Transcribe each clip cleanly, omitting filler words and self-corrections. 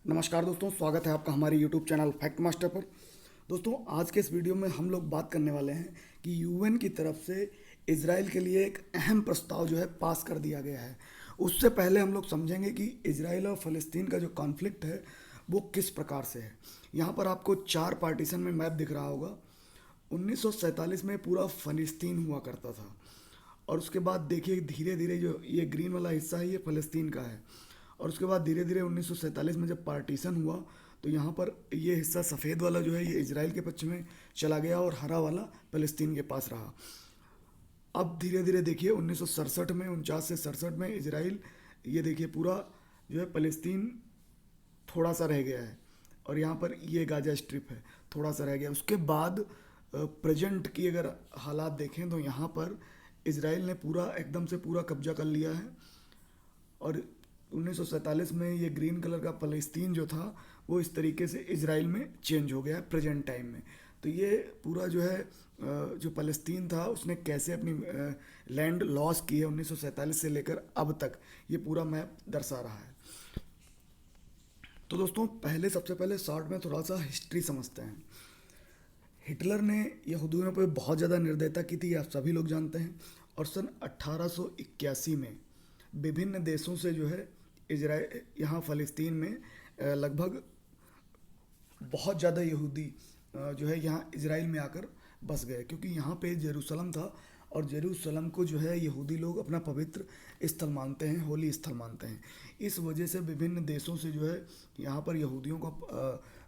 नमस्कार दोस्तों, स्वागत है आपका हमारे यूट्यूब चैनल फैक्ट मास्टर पर। दोस्तों, आज के इस वीडियो में हम लोग बात करने वाले हैं कि यूएन की तरफ से इजराइल के लिए एक अहम प्रस्ताव जो है पास कर दिया गया है। उससे पहले हम लोग समझेंगे कि इजराइल और फ़लस्तीन का जो कॉन्फ्लिक्ट है वो किस प्रकार से है। यहाँ पर आपको 4 पार्टीशन में मैप दिख रहा होगा। 1947 में पूरा फ़लस्तीन हुआ करता था, और उसके बाद देखिए धीरे धीरे जो ये ग्रीन वाला हिस्सा है ये फ़लस्तीन का है। और उसके बाद धीरे धीरे 1947 में जब पार्टीशन हुआ तो यहाँ पर ये हिस्सा सफ़ेद वाला जो है ये इजराइल के पक्ष में चला गया और हरा वाला फ़लस्तीन के पास रहा। अब धीरे धीरे देखिए 1967 में 49 से 67 में इजराइल, ये देखिए पूरा जो है फ़लस्तीन थोड़ा सा रह गया है, और यहाँ पर ये गाजा स्ट्रिप है, थोड़ा सा रह गया। उसके बाद प्रेजेंट की अगर हालात देखें तो यहाँ पर इजराइल ने पूरा एकदम से पूरा कब्जा कर लिया है। और 1947 में ये ग्रीन कलर का फ़लस्तीन जो था वो इस तरीके से इजराइल में चेंज हो गया है प्रेजेंट टाइम में। तो ये पूरा जो है जो फ़लस्तीन था उसने कैसे अपनी लैंड लॉस की है 1947 से लेकर अब तक, ये पूरा मैप दर्शा रहा है। तो दोस्तों, सबसे पहले शॉर्ट में थोड़ा सा हिस्ट्री समझते हैं। हिटलर ने यहूदियों पर बहुत ज़्यादा निर्दयता की थी, आप सभी लोग जानते हैं। और सन 1881 में विभिन्न देशों से जो है इजराइल यहाँ फ़लस्तीन में लगभग बहुत ज़्यादा यहूदी जो है यहाँ इजराइल में आकर बस गए, क्योंकि यहाँ पे जेरूसलम था। और जेरूसलम को जो है यहूदी लोग अपना पवित्र स्थल मानते हैं, होली स्थल मानते हैं। इस वजह से विभिन्न देशों से जो है यहाँ पर यहूदियों का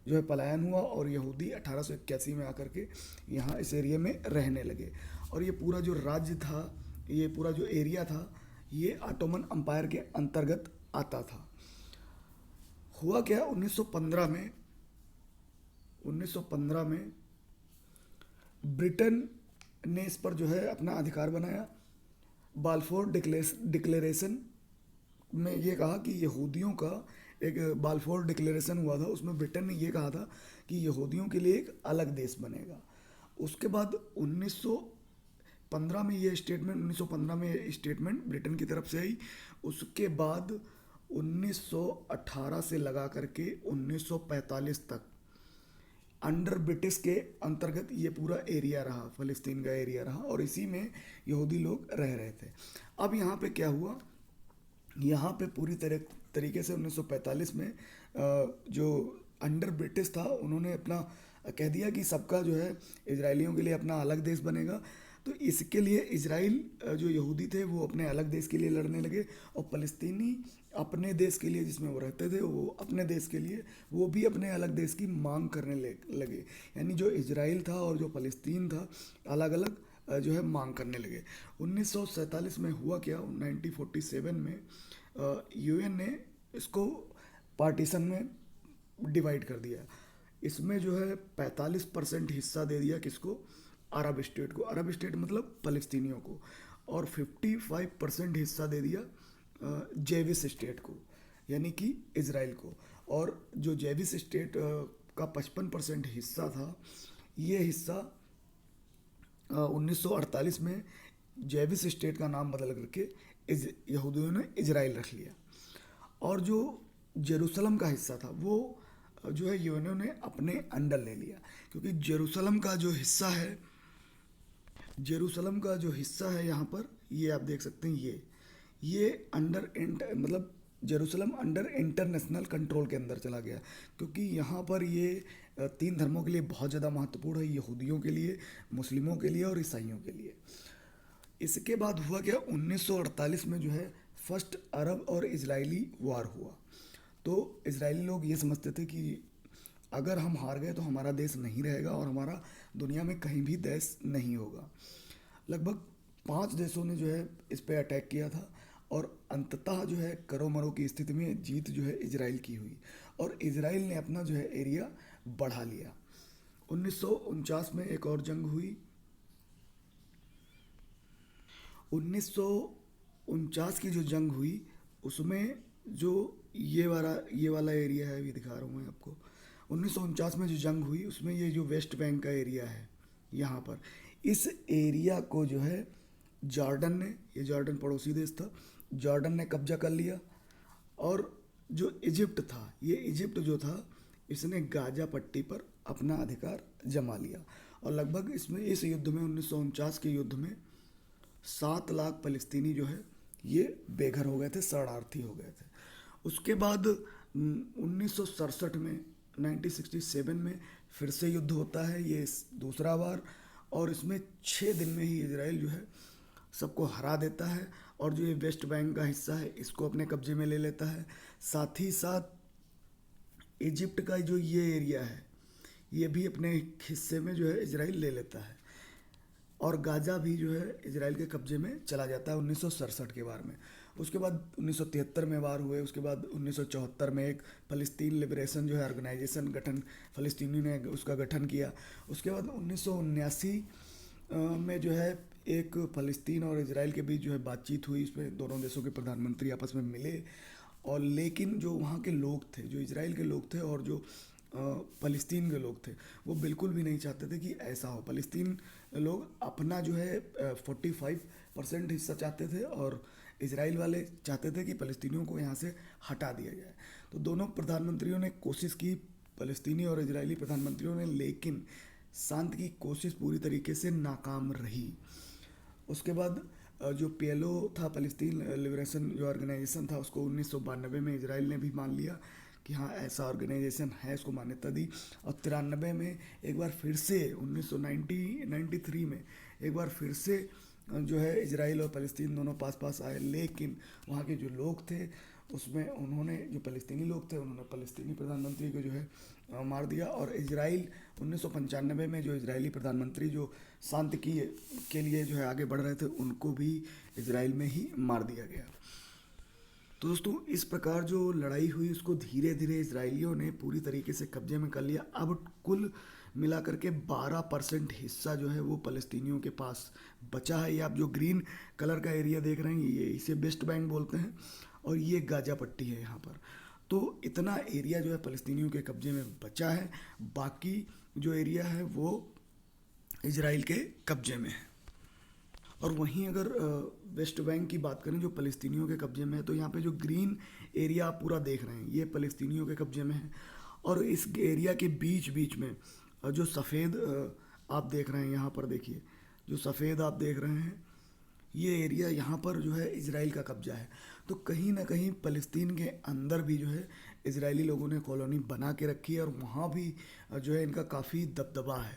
जो है पलायन हुआ, और यहूदी 1881 में आकर के यहाँ इस एरिया में रहने लगे। और ये पूरा जो राज्य था, ये पूरा जो एरिया था, ये ऑटोमन अम्पायर के अंतर्गत आता था। हुआ क्या, 1915 में ब्रिटेन ने इस पर जो है अपना अधिकार बनाया। बाल्फोर डिक्लेरेशन में ये कहा कि यहूदियों का एक बाल्फोर डिक्लेरेशन हुआ था, उसमें ब्रिटेन ने ये कहा था कि यहूदियों के लिए एक अलग देश बनेगा। उसके बाद 1915 में ये स्टेटमेंट 1915 में ये स्टेटमेंट ब्रिटेन की तरफ से आई। उसके बाद 1918 से लगा करके 1945 तक अंडर ब्रिटिश के अंतर्गत ये पूरा एरिया रहा, फ़लस्तीन का एरिया रहा, और इसी में यहूदी लोग रह रहे थे। अब यहाँ पे क्या हुआ, यहाँ पे पूरी तरीके से 1945 में जो अंडर ब्रिटिश था उन्होंने अपना कह दिया कि सबका जो है इजरायलियों के लिए अपना अलग देश बनेगा। तो इसके लिए इजराइल जो यहूदी थे वो अपने अलग देश के लिए लड़ने लगे, और फ़लस्तीनी अपने देश के लिए, जिसमें वो रहते थे वो अपने देश के लिए, वो भी अपने अलग देश की मांग करने लगे। यानी जो इजराइल था और जो फ़लस्तीन था अलग अलग जो है मांग करने लगे। 1947 में हुआ क्या, 1947 में यूएन ने इसको पार्टीशन में डिवाइड कर दिया। इसमें जो है 45% हिस्सा दे दिया किसको, अरब स्टेट को। अरब स्टेट मतलब फ़लस्तीनियों को। और 55% हिस्सा दे दिया जेविस स्टेट को, यानी कि इजराइल को। और जो जेविस स्टेट का 55% हिस्सा था, ये हिस्सा 1948 में जेविस स्टेट का नाम बदल करके यहूदियों ने इजराइल रख लिया। और जो जेरूसलम का हिस्सा था वो जो है यूएनओ ने अपने अंडर ले लिया, क्योंकि जेरूसलम का जो हिस्सा है यहाँ पर, ये आप देख सकते हैं, ये अंडर मतलब जेरूसलम अंडर इंटरनेशनल कंट्रोल के अंदर चला गया, क्योंकि यहाँ पर ये 3 धर्मों के लिए बहुत ज़्यादा महत्वपूर्ण है, यहूदियों के लिए, मुस्लिमों के लिए और ईसाइयों के लिए। इसके बाद हुआ क्या, 1948 में जो है फर्स्ट अरब और इजरायली वार हुआ। तो इजरायली लोग ये समझते थे कि अगर हम हार गए तो हमारा देश नहीं रहेगा और हमारा दुनिया में कहीं भी देश नहीं होगा। लगभग 5 देशों ने जो है इस पे अटैक किया था, और अंततः जो है करो मरो की स्थिति में जीत जो है इजराइल की हुई, और इजराइल ने अपना जो है एरिया बढ़ा लिया। 1949 में एक और जंग हुई। 1949 की जो जंग हुई उसमें जो ये वाला एरिया है, अभी दिखा रहा हूँ मैं आपको। 1949 में जो जंग हुई उसमें ये जो वेस्ट बैंक का एरिया है, यहाँ पर इस एरिया को जो है जॉर्डन ने, ये जॉर्डन पड़ोसी देश था, जॉर्डन ने कब्जा कर लिया। और जो इजिप्ट था, ये इजिप्ट जो था इसने गाजा पट्टी पर अपना अधिकार जमा लिया और लगभग इसमें इस युद्ध में 1949 के युद्ध में 7 लाख फलस्तीनी जो है ये बेघर हो गए थे, शरणार्थी हो गए थे। उसके बाद 1967 में 1967 में फिर से युद्ध होता है, ये दूसरा बार, और इसमें 6 दिन में ही इजराइल जो है सबको हरा देता है और जो ये वेस्ट बैंक का हिस्सा है इसको अपने कब्जे में ले लेता है। साथ ही साथ इजिप्ट का जो ये एरिया है ये भी अपने हिस्से में जो है इजराइल ले लेता है और गाजा भी जो है इजराइल के कब्जे में चला जाता है 1967 के वार में। उसके बाद 1973 में वार हुए, उसके बाद 1974 में एक फ़लस्तीन लिबरेशन जो है ऑर्गेनाइजेशन गठन फ़लस्तीनी ने उसका गठन किया। उसके बाद 1979 में जो है एक फ़लस्तीन और इजराइल के बीच जो है बातचीत हुई, इसमें दोनों देशों के प्रधानमंत्री आपस में मिले और लेकिन जो वहाँ के लोग थे, जो इजराइल के लोग थे और जो फ़लस्तीन के लोग थे, वो बिल्कुल भी नहीं चाहते थे कि ऐसा हो। फ़लस्तीन लोग अपना जो है 45% हिस्सा चाहते थे और इजराइल वाले चाहते थे कि फ़लस्तीनियों को यहाँ से हटा दिया जाए। तो दोनों प्रधानमंत्रियों ने कोशिश की, फ़लस्तीनी और इजरायली प्रधानमंत्रियों ने, लेकिन शांति की कोशिश पूरी तरीके से नाकाम रही। उसके बाद जो पीएलओ था, फ़लस्तीन लिबरेशन जो ऑर्गेनाइजेशन था, उसको 1992 में इजराइल ने भी मान लिया कि हाँ ऐसा ऑर्गेनाइजेशन है, इसको मान्यता दी। और 93 में एक बार फिर से 1993 में एक बार फिर से जो है इजराइल और फ़लस्तीन दोनों पास पास आए, लेकिन वहाँ के जो लोग थे उसमें उन्होंने, जो फ़लस्तीनी लोग थे उन्होंने फ़लस्तीनी प्रधानमंत्री को जो है मार दिया और इजराइल 1995 में जो इजरायली प्रधानमंत्री जो शांति के लिए जो है आगे बढ़ रहे थे उनको भी इजराइल में ही मार दिया गया। तो दोस्तों इस प्रकार जो लड़ाई हुई उसको धीरे धीरे इजरायलियों ने पूरी तरीके से कब्जे में कर लिया। अब कुल मिला करके 12% हिस्सा जो है वो फ़लस्तीनियों के पास बचा है। ये आप जो ग्रीन कलर का एरिया देख रहे हैं ये इसे वेस्ट बैंक बोलते हैं और ये गाजा पट्टी है यहाँ पर। तो इतना एरिया जो है फ़लस्तीनियों के कब्जे में बचा है, बाकी जो एरिया है वो इजराइल के कब्जे में है। और वहीं अगर वेस्ट बैंक की बात करें जो फ़लस्तीनियों के कब्जे में है, तो यहाँ पे जो ग्रीन एरिया आप पूरा देख रहे हैं ये फ़लस्तीनियों के कब्जे में है और इस एरिया के बीच बीच में जो सफ़ेद आप देख रहे हैं, यहाँ पर देखिए जो सफ़ेद आप देख रहे हैं ये एरिया यहाँ पर जो है इजराइल का कब्जा है। तो कहीं ना कहीं फ़लस्तीन के अंदर भी जो है इजरायली लोगों ने कॉलोनी बना के रखी है और वहाँ भी जो है इनका काफ़ी दबदबा है।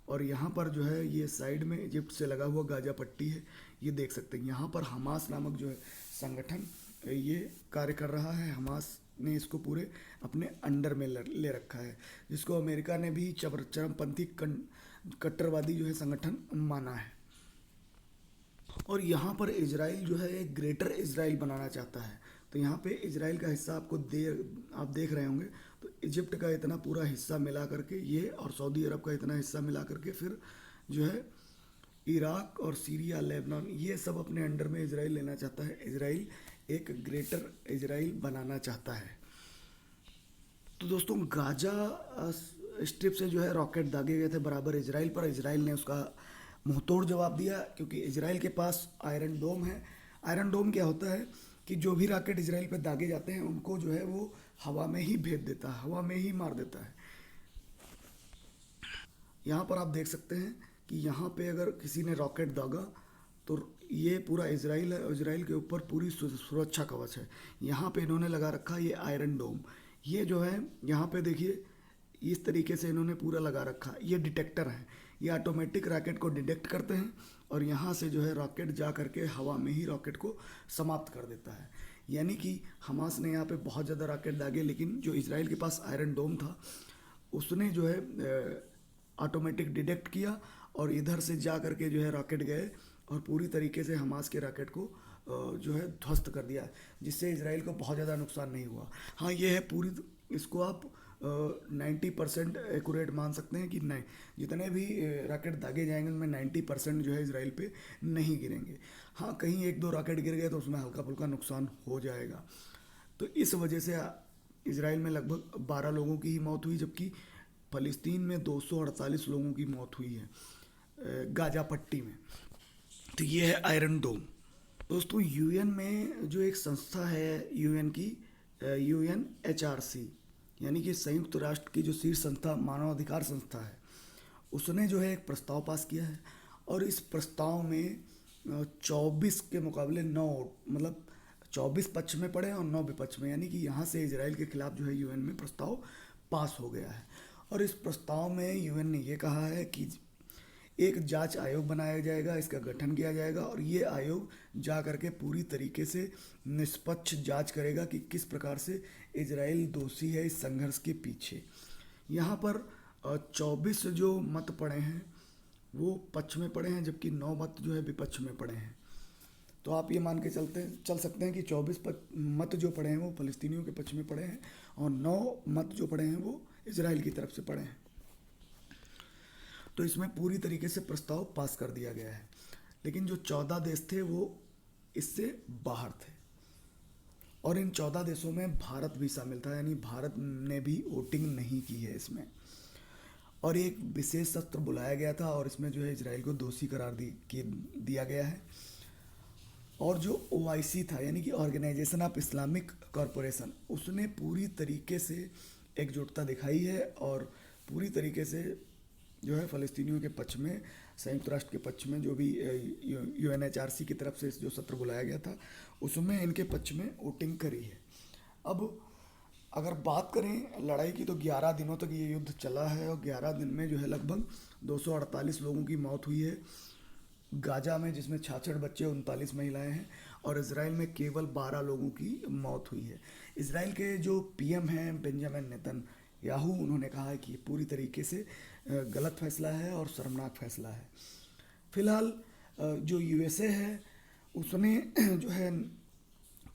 और यहाँ पर जो है ये साइड में इजिप्ट से लगा हुआ गाजा पट्टी है, ये देख सकते हैं। यहाँ पर हमास नामक जो है संगठन ये कार्य कर रहा है। हमास ने इसको पूरे अपने अंडर में ले रखा है, जिसको अमेरिका ने भी चरमपंथी कट्टरवादी जो है संगठन माना है। और यहाँ पर इजराइल जो है एक ग्रेटर इजराइल बनाना चाहता है। तो यहाँ पे इजराइल का हिस्सा आप देख रहे होंगे, तो इजिप्ट का इतना पूरा हिस्सा मिला करके ये और सऊदी अरब का इतना हिस्सा मिला करके फिर जो है इराक और सीरिया, लेबनान, ये सब अपने अंडर में इजराइल लेना चाहता है। इजराइल एक ग्रेटर इजराइल बनाना चाहता है। तो दोस्तों गाजा स्ट्रिप से जो है रॉकेट दागे गए थे बराबर इजराइल पर। इजराइल ने उसका मुंहतोड़ जवाब दिया क्योंकि इजराइल के पास आयरन डोम है। आयरन डोम क्या होता है कि जो भी रॉकेट इजराइल पर दागे जाते हैं उनको जो है वो हवा में ही भेज देता है, हवा में ही मार देता है। यहाँ पर आप देख सकते हैं कि यहाँ पे अगर किसी ने रॉकेट दागा तो ये पूरा इजराइल है, इजराइल के ऊपर पूरी सुरक्षा कवच है। यहाँ पे इन्होंने लगा रखा ये आयरन डोम, ये जो है यहाँ पे देखिए इस तरीके से इन्होंने पूरा लगा रखा। ये डिटेक्टर है, ये ऑटोमेटिक रॉकेट को डिटेक्ट करते हैं और यहाँ से जो है रॉकेट जा करके हवा में ही रॉकेट को समाप्त कर देता है। यानी कि हमास ने यहाँ पे बहुत ज़्यादा रॉकेट दागे, लेकिन जो इजराइल के पास आयरन डोम था उसने जो है ऑटोमेटिक डिटेक्ट किया और इधर से जा करके जो है रॉकेट गए और पूरी तरीके से हमास के रॉकेट को जो है ध्वस्त कर दिया, जिससे इजराइल को बहुत ज़्यादा नुकसान नहीं हुआ। हाँ ये है पूरी, इसको आप 90% एक्यूरेट मान सकते हैं कि नहीं, जितने भी रॉकेट दागे जाएंगे उनमें 90% जो है इजराइल पे नहीं गिरेंगे। हाँ कहीं 1-2 रॉकेट गिर गए तो उसमें हल्का फुल्का नुकसान हो जाएगा। तो इस वजह से इजराइल में लगभग 12 लोगों की ही मौत हुई, जबकि फ़लस्तीन में 248 लोगों की मौत हुई है गाजा पट्टी में। तो ये है आयरन डोम। दोस्तों यूएन में जो एक संस्था है यूएन की UNHRC यानी कि संयुक्त राष्ट्र की जो शीर्ष संस्था मानवाधिकार संस्था है, उसने जो है एक प्रस्ताव पास किया है। और इस प्रस्ताव में 24 के मुकाबले 9 मतलब 24 पक्ष में पड़े और 9 विपक्ष में, यानी कि यहाँ से इजराइल के खिलाफ जो है यूएन में प्रस्ताव पास हो गया है। और इस प्रस्ताव में यूएन ने ये कहा है कि एक जांच आयोग बनाया जाएगा, इसका गठन किया जाएगा और ये आयोग जा करके पूरी तरीके से निष्पक्ष जांच करेगा कि किस प्रकार से इजराइल दोषी है इस संघर्ष के पीछे। यहाँ पर 24 जो मत पड़े हैं वो पक्ष में पड़े हैं, जबकि 9 मत जो है विपक्ष में पड़े हैं। तो आप ये मान के चल सकते हैं कि 24 मत जो पड़े हैं वो फ़लस्तीनियों के पक्ष में पड़े हैं और 9 मत जो पड़े हैं वो इजराइल की तरफ से पड़े हैं। तो इसमें पूरी तरीके से प्रस्ताव पास कर दिया गया है, लेकिन जो 14 देश थे वो इससे बाहर थे और इन 14 देशों में भारत भी शामिल था, यानी भारत ने भी वोटिंग नहीं की है इसमें। और एक विशेष सत्र बुलाया गया था और इसमें जो है इजराइल को दोषी करार दिया गया है। और जो OIC था यानी कि ऑर्गेनाइजेशन ऑफ इस्लामिक कॉरपोरेशन, उसने पूरी तरीके से एकजुटता दिखाई है और पूरी तरीके से जो है फ़लस्तीनियों के पक्ष में, संयुक्त राष्ट्र के पक्ष में, जो भी UNHRC की तरफ से जो सत्र बुलाया गया था उसमें इनके पक्ष में वोटिंग करी है। अब अगर बात करें लड़ाई की तो 11 दिनों तक ये युद्ध चला है और 11 दिन में जो है लगभग 248 लोगों की मौत हुई है गाजा में, जिसमें 66 बच्चे 39 महिलाएं हैं, और इजराइल में केवल 12 लोगों की मौत हुई है। इजराइल के जो PM हैं बेंजामिन नेतन्याहू, उन्होंने कहा है कि ये पूरी तरीके से गलत फैसला है और शर्मनाक फैसला है। फिलहाल जो USA है उसने जो है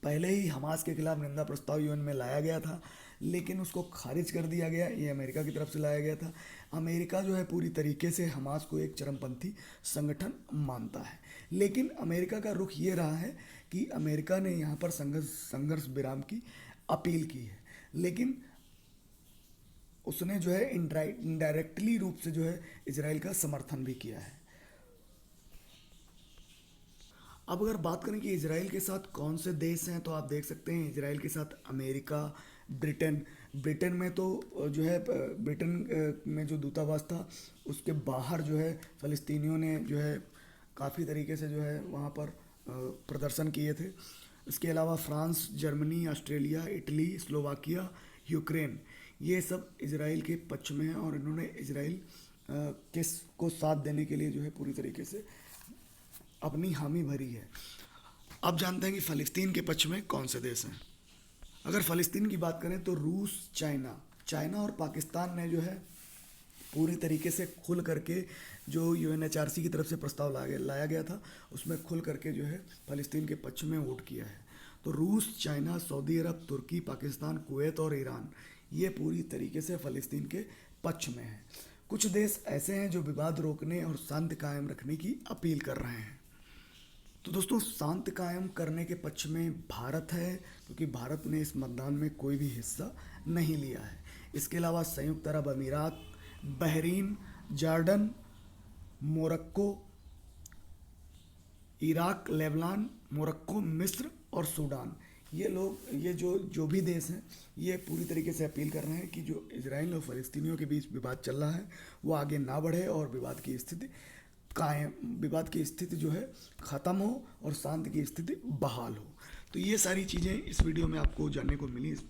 पहले ही हमास के खिलाफ निंदा प्रस्ताव यूएन में लाया गया था, लेकिन उसको खारिज कर दिया गया। ये अमेरिका की तरफ से लाया गया था। अमेरिका जो है पूरी तरीके से हमास को एक चरमपंथी संगठन मानता है, लेकिन अमेरिका का रुख ये रहा है कि अमेरिका ने यहाँ पर संघर्ष विराम की अपील की है, लेकिन उसने जो है इनडायरेक्टली रूप से जो है इजराइल का समर्थन भी किया है। अब अगर बात करें कि इजराइल के साथ कौन से देश हैं, तो आप देख सकते हैं इजराइल के साथ अमेरिका, ब्रिटेन में तो जो है ब्रिटेन में जो दूतावास था उसके बाहर जो है फ़लस्तीनियों ने जो है काफ़ी तरीके से जो है वहाँ पर प्रदर्शन किए थे। इसके अलावा France, Germany, Australia, Italy, Slovakia, Ukraine, ये सब इजराइल के पक्ष में हैं और इन्होंने इजराइल को साथ देने के लिए जो है पूरी तरीके से अपनी हामी भरी है। अब जानते हैं कि फ़लस्तीन के पक्ष में कौन से देश हैं। अगर फ़लस्तीन की बात करें तो रूस, चाइना और पाकिस्तान ने जो है पूरी तरीके से खुल करके जो UNHRC की तरफ से प्रस्ताव लाया गया था उसमें खुल करके जो है फ़लस्तीन के पक्ष में वोट किया है। तो रूस, चाइना, सऊदी अरब, तुर्की, पाकिस्तान, कुवैत और ईरान, ये पूरी तरीके से फ़लस्तीन के पक्ष में हैं। कुछ देश ऐसे हैं जो विवाद रोकने और शांति कायम रखने की अपील कर रहे हैं। तो दोस्तों, शांति कायम करने के पक्ष में भारत है, क्योंकि भारत ने इस मतदान में कोई भी हिस्सा नहीं लिया है। इसके अलावा संयुक्त अरब अमीरात, Bahrain, Jordan, Morocco, Iraq, Lebanon, Morocco, मिस्र और सूडान, ये जो भी देश हैं ये पूरी तरीके से अपील कर रहे हैं कि जो इजराइल और फ़लस्तीनियों के बीच विवाद चल रहा है वो आगे ना बढ़े और विवाद की स्थिति जो है ख़त्म हो और शांति की स्थिति बहाल हो। तो ये सारी चीज़ें इस वीडियो में आपको जानने को मिली। इस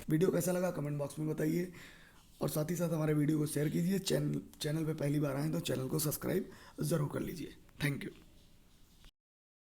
वीडियो कैसा लगा कमेंट बॉक्स में बताइए और साथ ही साथ हमारे वीडियो को शेयर कीजिए। चैनल पे पहली बार आएँ तो चैनल को सब्सक्राइब ज़रूर कर लीजिए। Thank you.